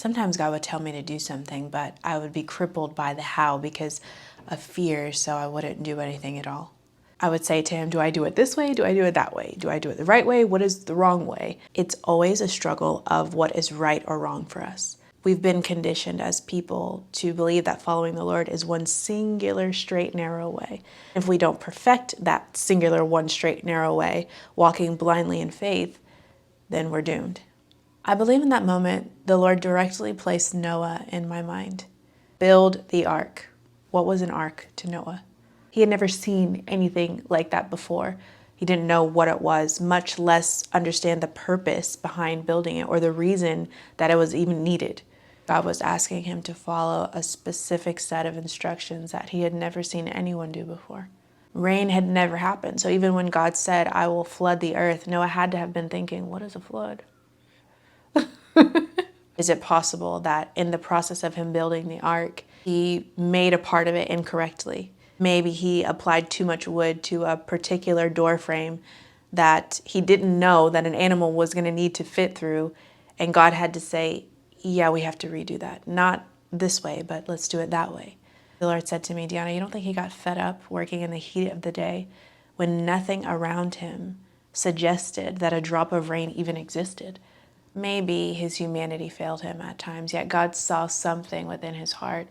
Sometimes God would tell me to do something, but I would be crippled by the how because of fear, so I wouldn't do anything at all. I would say to him, do I do it this way? Do I do it that way? Do I do it the right way? What is the wrong way? It's always a struggle of what is right or wrong for us. We've been conditioned as people to believe that following the Lord is one singular, straight, narrow way. If we don't perfect that singular, one straight, narrow way, walking blindly in faith, then we're doomed. I believe in that moment, the Lord directly placed Noah in my mind. Build the ark. What was an ark to Noah? He had never seen anything like that before. He didn't know what it was, much less understand the purpose behind building it or the reason that it was even needed. God was asking him to follow a specific set of instructions that he had never seen anyone do before. Rain had never happened, so even when God said, I will flood the earth, Noah had to have been thinking, what is a flood? Is it possible that in the process of him building the ark, he made a part of it incorrectly? Maybe he applied too much wood to a particular door frame that he didn't know that an animal was going to need to fit through, and God had to say, yeah, we have to redo that. Not this way, but let's do it that way. The Lord said to me, Deanna, you don't think he got fed up working in the heat of the day when nothing around him suggested that a drop of rain even existed? Maybe his humanity failed him at times, yet God saw something within his heart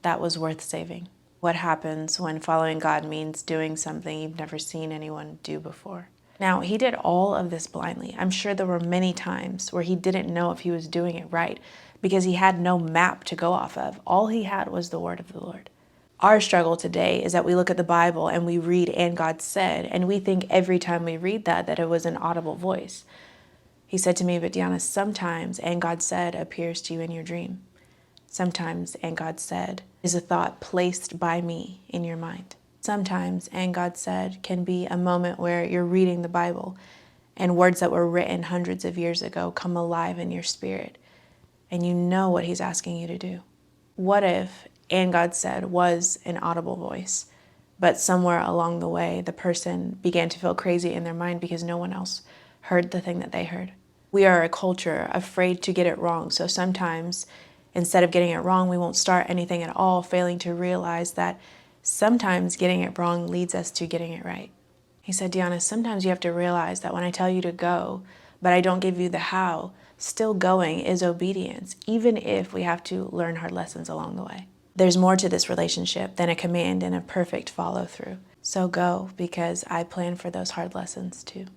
that was worth saving. What happens when following God means doing something you've never seen anyone do before? Now, he did all of this blindly. I'm sure there were many times where he didn't know if he was doing it right because he had no map to go off of. All he had was the word of the Lord. Our struggle today is that we look at the Bible and we read, and God said, and we think every time we read that it was an audible voice. He said to me, but Deanna, sometimes, and God said, appears to you in your dream. Sometimes, and God said, is a thought placed by me in your mind. Sometimes, and God said, can be a moment where you're reading the Bible and words that were written hundreds of years ago come alive in your spirit and you know what he's asking you to do. What if, and God said, was an audible voice, but somewhere along the way, the person began to feel crazy in their mind because no one else heard the thing that they heard? We are a culture afraid to get it wrong. So sometimes, instead of getting it wrong, we won't start anything at all, failing to realize that sometimes getting it wrong leads us to getting it right. He said, Deanna, sometimes you have to realize that when I tell you to go, but I don't give you the how, still going is obedience, even if we have to learn hard lessons along the way. There's more to this relationship than a command and a perfect follow through. So go, because I plan for those hard lessons too.